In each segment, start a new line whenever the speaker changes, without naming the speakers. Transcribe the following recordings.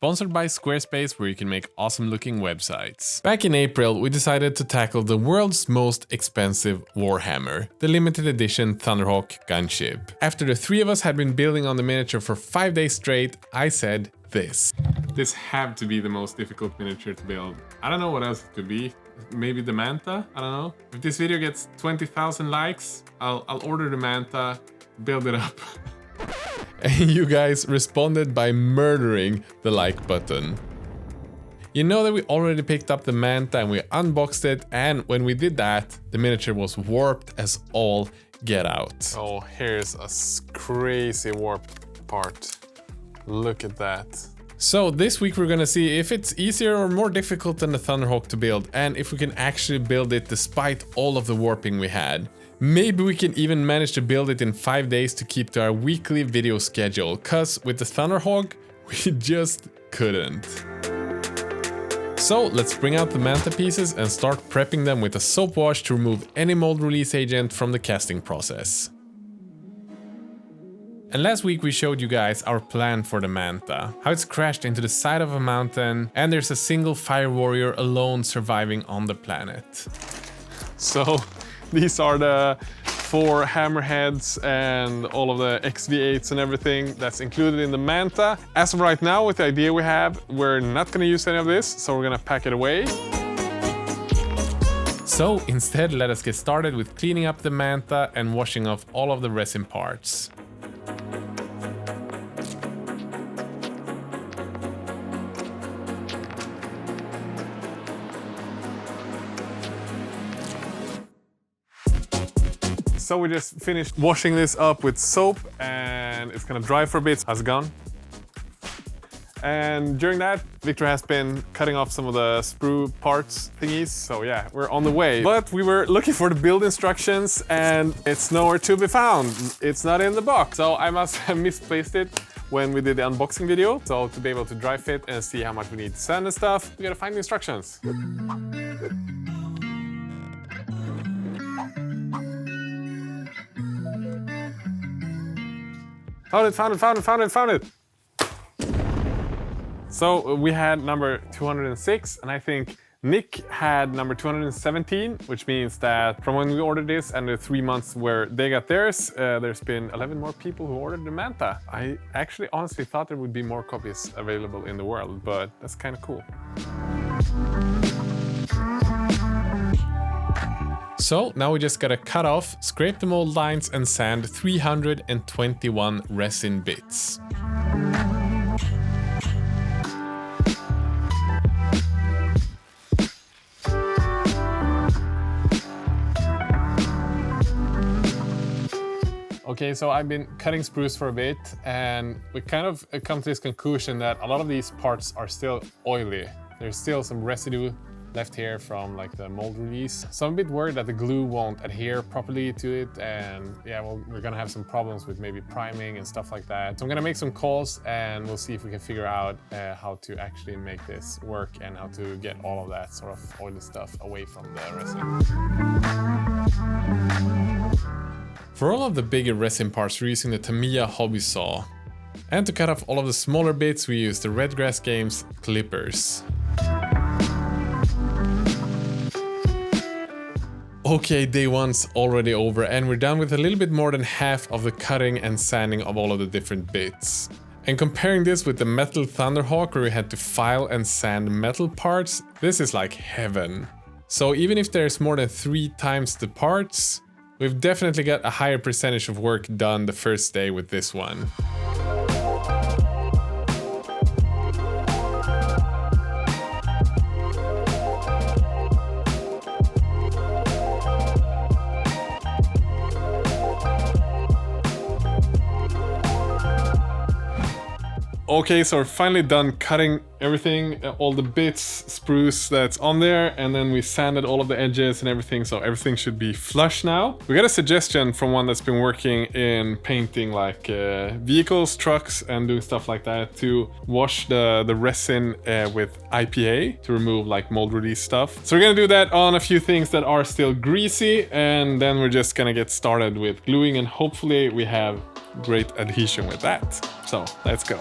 Sponsored by Squarespace, where you can make awesome looking websites. Back in April, we decided to tackle the world's most expensive Warhammer, the limited edition Thunderhawk gunship. After the three of us had been building on the miniature for 5 days straight, I said this. This had to be the most difficult miniature to build. I don't know what else it could be. Maybe the Manta? I don't know. If this video gets 20,000 likes, I'll order the Manta, build it up. And you guys responded by murdering the like button. You know that we already picked up the Manta and we unboxed it, and when we did that, the miniature was warped as all get out. Oh, here's a crazy warped part. Look at that. So this week we're gonna see if it's easier or more difficult than the Thunderhawk to build, and if we can actually build it despite all of the warping we had. Maybe we can even manage to build it in 5 days to keep to our weekly video schedule, cause with the Thunderhawk, we just couldn't. So let's bring out the Manta pieces and start prepping them with a soap wash to remove any mold release agent from the casting process. And last week we showed you guys our plan for the Manta, how it's crashed into the side of a mountain and there's a single fire warrior alone surviving on the planet. So these are the 4 hammerheads and all of the XV8s and everything that's included in the Manta. As of right now, with the idea we have, we're not gonna use any of this, so we're gonna pack it away. So instead, let us get started with cleaning up the Manta and washing off all of the resin parts. So we just finished washing this up with soap and it's gonna dry for a bit. How's it gone? And during that, Victor has been cutting off some of the sprue parts thingies. So yeah, we're on the way. But we were looking for the build instructions and it's nowhere to be found. It's not in the box. So I must have misplaced it when we did the unboxing video. So to be able to dry fit and see how much we need to sand and stuff, we gotta find the instructions. Found it! So we had number 206, and I think Nick had number 217, which means that from when we ordered this and the 3 months where they got theirs, there's been 11 more people who ordered the Manta. I actually honestly thought there would be more copies available in the world, but that's kind of cool. So now we just gotta cut off, scrape the mold lines and sand 321 resin bits. Okay, so I've been cutting sprues for a bit and we kind of come to this conclusion that a lot of these parts are still oily. There's still some residue left here from like the mold release. So I'm a bit worried that the glue won't adhere properly to it, and yeah, well, we're gonna have some problems with maybe priming and stuff like that. So I'm gonna make some calls and we'll see if we can figure out how to actually make this work and how to get all of that sort of oily stuff away from the resin. For all of the bigger resin parts, we're using the Tamiya hobby saw. And to cut off all of the smaller bits, we use the Redgrass Games clippers. Okay, day one's already over and we're done with a little bit more than half of the cutting and sanding of all of the different bits. And comparing this with the metal Thunderhawk where we had to file and sand metal parts, this is like heaven. So even if there's more than 3 times the parts, we've definitely got a higher percentage of work done the first day with this one. Okay, so we're finally done cutting everything, all the bits, spruce that's on there, and then we sanded all of the edges and everything, so everything should be flush now. We got a suggestion from one that's been working in painting like vehicles, trucks, and doing stuff like that to wash the resin with IPA to remove like mold release stuff. So we're gonna do that on a few things that are still greasy, and then we're just gonna get started with gluing, and hopefully we have great adhesion with that. So let's go.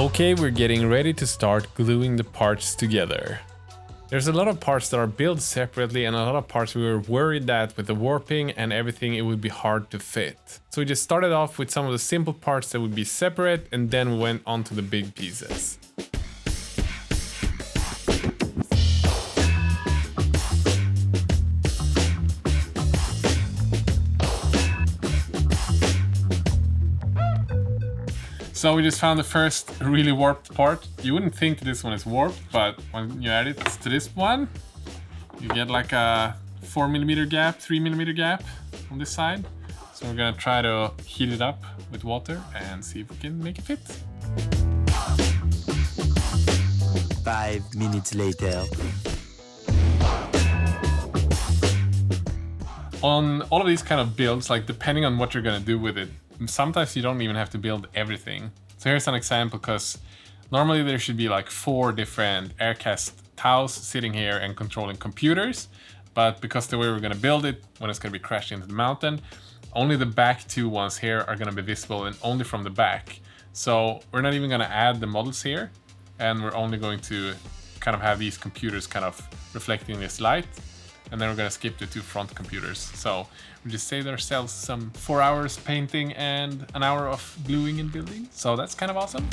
Okay, we're getting ready to start gluing the parts together. There's a lot of parts that are built separately and a lot of parts we were worried that with the warping and everything it would be hard to fit. So we just started off with some of the simple parts that would be separate and then we went on to the big pieces. So we just found the first really warped part. You wouldn't think this one is warped, but when you add it to this one, you get like a 4mm gap, 3mm gap on this side. So we're gonna try to heat it up with water and see if we can make it fit.
5 minutes later.
On all of these kind of builds, like depending on what you're gonna do with it, sometimes you don't even have to build everything. So here's an example, because normally there should be like 4 different aircast T'aus sitting here and controlling computers. But because the way we're gonna build it, when it's gonna be crashed into the mountain, only the back 2 ones here are gonna be visible and only from the back. So we're not even gonna add the models here. And we're only going to kind of have these computers kind of reflecting this light. And then we're gonna skip the 2 front computers. So we just saved ourselves some 4 hours painting and an hour of gluing and building. So that's kind of awesome.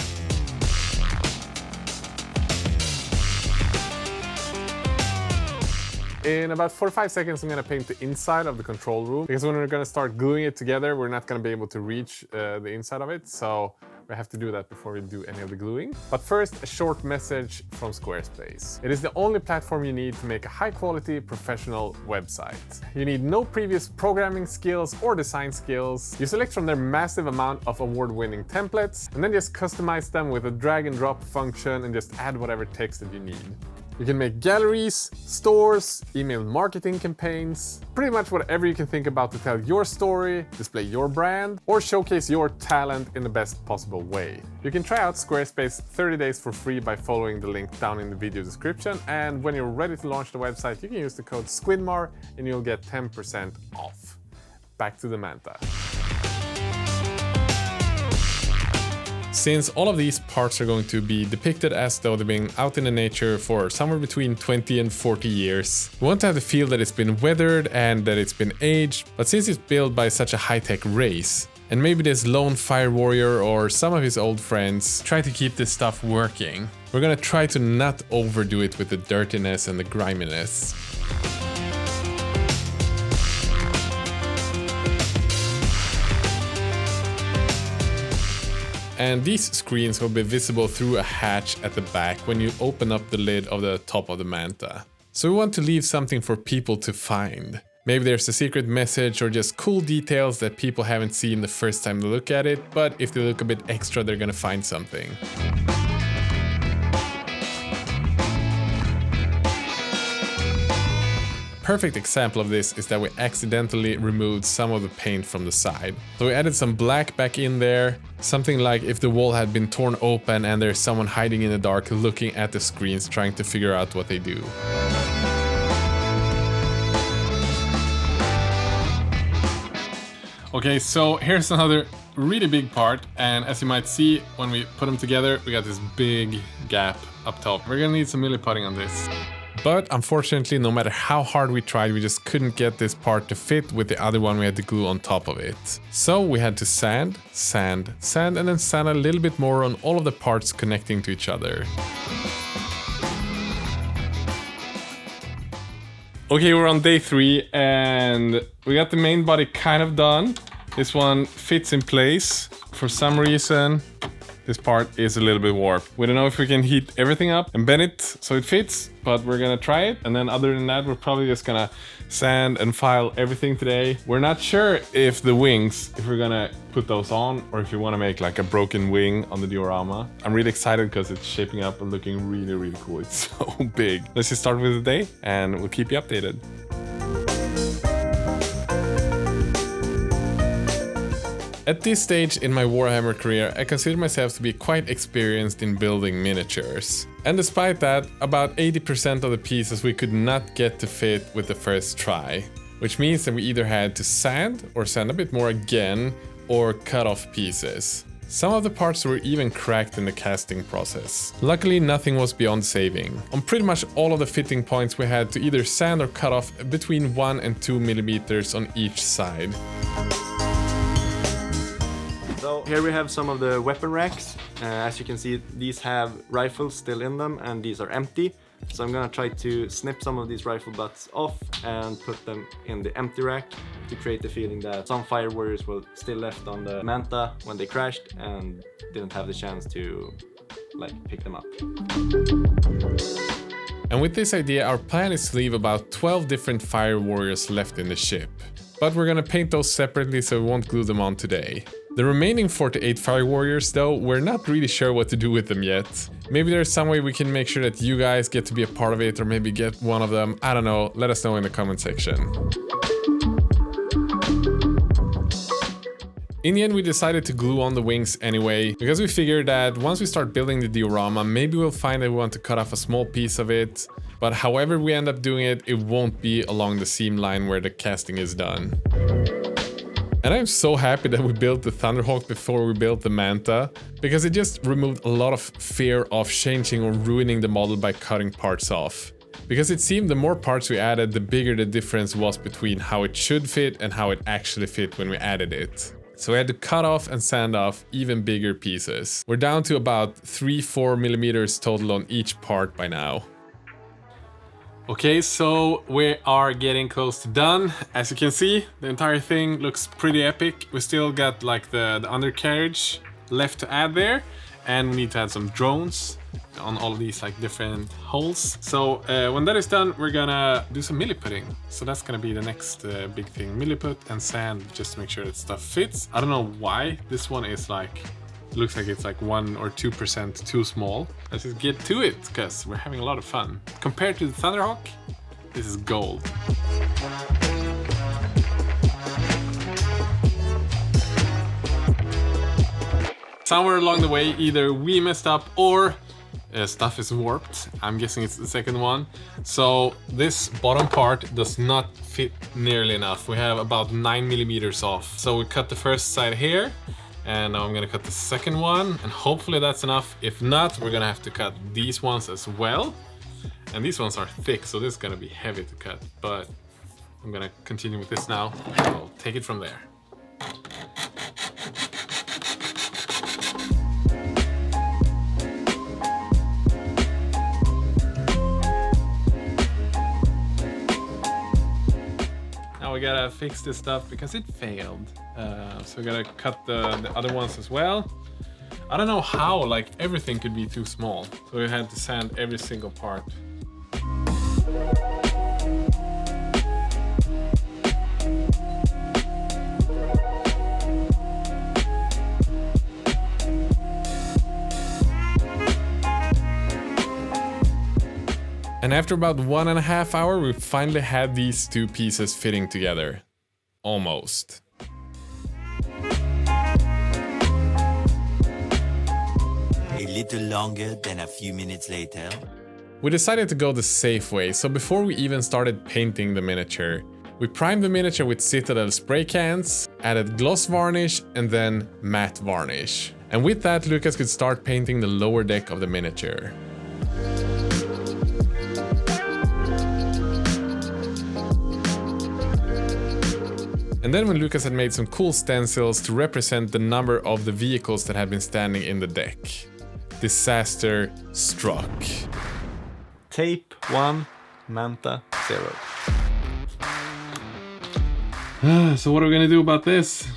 In about 45 seconds, I'm gonna paint the inside of the control room, because when we're gonna start gluing it together, we're not gonna be able to reach the inside of it. So we have to do that before we do any of the gluing. But first, a short message from Squarespace. It is the only platform you need to make a high-quality professional website. You need no previous programming skills or design skills. You select from their massive amount of award-winning templates and then just customize them with a drag and drop function and just add whatever text that you need. You can make galleries, stores, email marketing campaigns, pretty much whatever you can think about to tell your story, display your brand, or showcase your talent in the best possible way. You can try out Squarespace 30 days for free by following the link down in the video description, and when you're ready to launch the website, you can use the code Squidmar and you'll get 10% off. Back to the Manta. Since all of these parts are going to be depicted as though they've been out in the nature for somewhere between 20 and 40 years, we want to have the feel that it's been weathered and that it's been aged, but since it's built by such a high-tech race, and maybe this lone fire warrior or some of his old friends try to keep this stuff working, we're gonna try to not overdo it with the dirtiness and the griminess. And these screens will be visible through a hatch at the back when you open up the lid of the top of the Manta. So we want to leave something for people to find. Maybe there's a secret message or just cool details that people haven't seen the first time they look at it, but if they look a bit extra, they're gonna find something. Perfect example of this is that we accidentally removed some of the paint from the side. So we added some black back in there, something like if the wall had been torn open and there's someone hiding in the dark looking at the screens trying to figure out what they do. Okay, so here's another really big part, and as you might see when we put them together, we got this big gap up top. We're gonna need some milliputting on this. But unfortunately, no matter how hard we tried, we just couldn't get this part to fit with the other one we had to glue on top of it. So we had to sand, sand, sand, and then sand a little bit more on all of the parts connecting to each other. Okay, we're on day 3 and we got the main body kind of done. This one fits in place. For some reason, this part is a little bit warped. We don't know if we can heat everything up and bend it so it fits, but we're gonna try it. And then other than that, we're probably just gonna sand and file everything today. We're not sure if the wings, if we're gonna put those on or if you wanna make like a broken wing on the diorama. I'm really excited because it's shaping up and looking really, really cool. It's so big. Let's just start with the day and we'll keep you updated. At this stage in my Warhammer career, I consider myself to be quite experienced in building miniatures. And despite that, about 80% of the pieces we could not get to fit with the first try, which means that we either had to sand or sand a bit more again or cut off pieces. Some of the parts were even cracked in the casting process. Luckily, nothing was beyond saving. On pretty much all of the fitting points, we had to either sand or cut off between 1 and 2 millimeters on each side.
So here we have some of the weapon racks. As you can see, these have rifles still in them and these are empty. So I'm gonna try to snip some of these rifle butts off and put them in the empty rack to create the feeling that some fire warriors were still left on the Manta when they crashed and didn't have the chance to pick them up.
And with this idea, our plan is to leave about 12 different fire warriors left in the ship. But we're gonna paint those separately so we won't glue them on today. The remaining 48 fire warriors though, we're not really sure what to do with them yet. Maybe there's some way we can make sure that you guys get to be a part of it, or maybe get one of them. I don't know, let us know in the comment section. In the end, we decided to glue on the wings anyway, because we figured that once we start building the diorama, maybe we'll find that we want to cut off a small piece of it. But however we end up doing it, it won't be along the seam line where the casting is done. And I'm so happy that we built the Thunderhawk before we built the Manta, because it just removed a lot of fear of changing or ruining the model by cutting parts off. Because it seemed the more parts we added, the bigger the difference was between how it should fit and how it actually fit when we added it. So we had to cut off and sand off even bigger pieces. We're down to about 3-4 millimeters total on each part by now. Okay, so we are getting close to done. As you can see, the entire thing looks pretty epic. We still got like the undercarriage left to add there, and we need to add some drones on all of these like different holes. So when that is done, we're gonna do some milliputting. So that's gonna be the next big thing, milliput and sand, just to make sure that stuff fits. I don't know why this one is like, it looks like it's like 1 or 2% too small. Let's just get to it, because we're having a lot of fun. Compared to the Thunderhawk, this is gold. Somewhere along the way, either we messed up or stuff is warped. I'm guessing it's the second one. So this bottom part does not fit nearly enough. We have about 9 millimeters off. So we cut the first side here. And now I'm gonna cut the second one, and hopefully that's enough. If not, we're gonna have to cut these ones as well. And these ones are thick, so this is gonna be heavy to cut. But I'm gonna continue with this now. I'll take it from there. Now we gotta fix this stuff because it failed. So we gotta cut the other ones as well. I don't know how, like everything could be too small. So we had to sand every single part. And after about 1.5 hours, we finally had these two pieces fitting together. Almost.
A little longer than a few minutes later.
We decided to go the safe way, so before we even started painting the miniature, we primed the miniature with Citadel spray cans, added gloss varnish, and then matte varnish. And with that, Lucas could start painting the lower deck of the miniature. And then when Lucas had made some cool stencils to represent the number of the vehicles that had been standing in the deck, disaster struck.
Tape 1, Manta 0.
So what are we gonna do about this?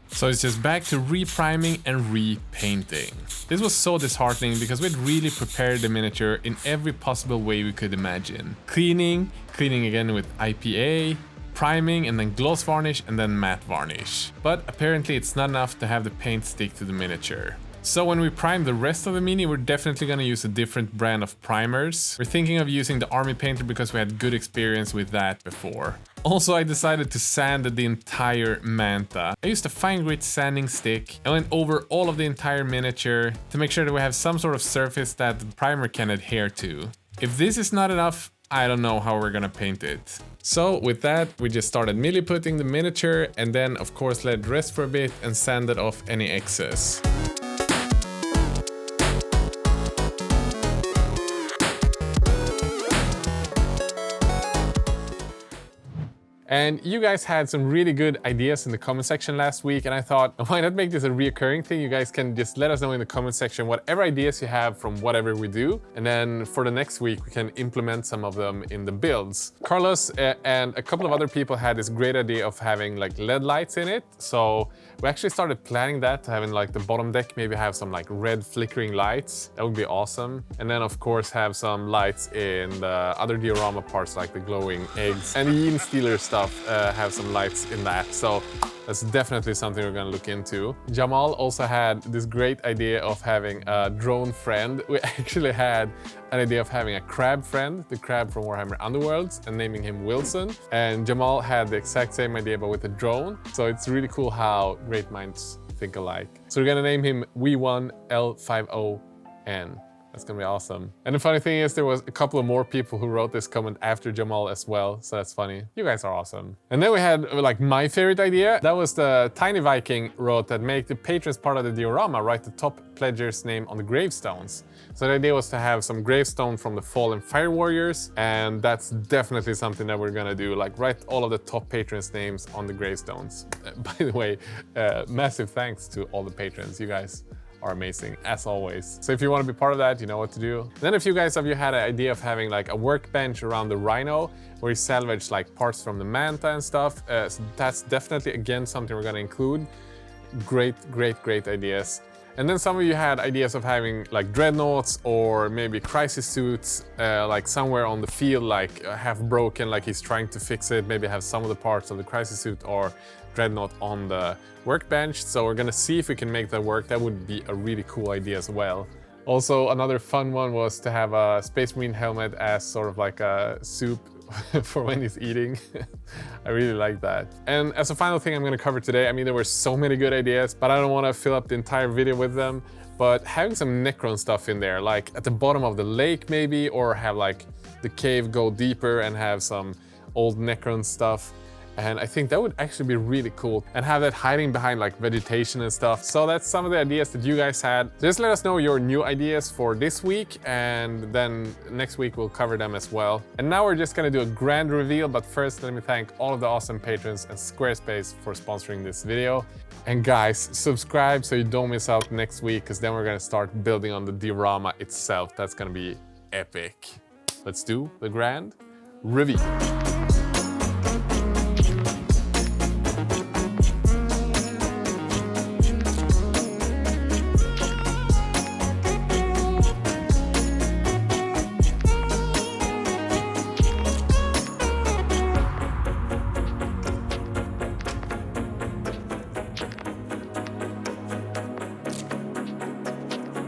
So it's just back to repriming and repainting. This was so disheartening because we'd really prepared the miniature in every possible way we could imagine. Cleaning again with IPA, priming, and then gloss varnish, and then matte varnish. But apparently it's not enough to have the paint stick to the miniature. So when we prime the rest of the Mini, we're definitely gonna use a different brand of primers. We're thinking of using the Army Painter because we had good experience with that before. Also, I decided to sand the entire Manta. I used a fine grit sanding stick and went over all of the entire miniature to make sure that we have some sort of surface that the primer can adhere to. If this is not enough, I don't know how we're gonna paint it. So with that, we just started milliputting the miniature and then of course let it rest for a bit and sanded off any excess. And you guys had some really good ideas in the comment section last week, and I thought, why not make this a reoccurring thing? You guys can just let us know in the comment section whatever ideas you have from whatever we do, and then for the next week we can implement some of them in the builds. Carlos and a couple of other people had this great idea of having like LED lights in it, so we actually started planning that, having like the bottom deck maybe have some like red flickering lights. That would be awesome. And then of course have some lights in the other diorama parts like the glowing eggs, and the Yin Stealer stuff have some lights in that. So that's definitely something we're gonna look into. Jamal also had this great idea of having a drone friend. We actually had an idea of having a crab friend, the crab from Warhammer Underworlds, and naming him Wilson. And Jamal had the exact same idea but with a drone. So it's really cool how great minds think alike. So we're gonna name him We1L50N. That's gonna be awesome. And the funny thing is there was a couple of more people who wrote this comment after Jamal as well, so that's funny. You guys are awesome. And then we had like my favorite idea. That was the Tiny Viking wrote that make the patrons part of the diorama write the top pledger's name on the gravestones. So the idea was to have some gravestone from the fallen fire warriors, and that's definitely something that we're gonna do, like write all of the top patrons' names on the gravestones. By the way, massive thanks to all the patrons. You guys are amazing, as always. So if you want to be part of that, you know what to do. Then a few guys of you had an idea of having like a workbench around the Rhino where you salvage like parts from the Manta and stuff. So that's definitely, again, something we're gonna include. Great ideas. And then some of you had ideas of having like dreadnoughts or maybe crisis suits like somewhere on the field, like half broken, like he's trying to fix it, maybe have some of the parts of the crisis suit or dreadnought on the workbench. So we're gonna see if we can make that work. That would be a really cool idea as well. Also, another fun one was to have a Space Marine helmet as sort of like a soup for when he's eating. I really like that. And as a final thing I'm gonna cover today, I mean, there were so many good ideas, but I don't wanna fill up the entire video with them. But having some Necron stuff in there, like at the bottom of the lake maybe, or have like the cave go deeper and have some old Necron stuff. And I think that would actually be really cool, and have that hiding behind like vegetation and stuff. So that's some of the ideas that you guys had. Just let us know your new ideas for this week, and then next week we'll cover them as well. And now we're just gonna do a grand reveal, but first let me thank all of the awesome patrons and Squarespace for sponsoring this video. And guys, subscribe so you don't miss out next week, because then we're gonna start building on the diorama itself. That's gonna be epic. Let's do the grand reveal.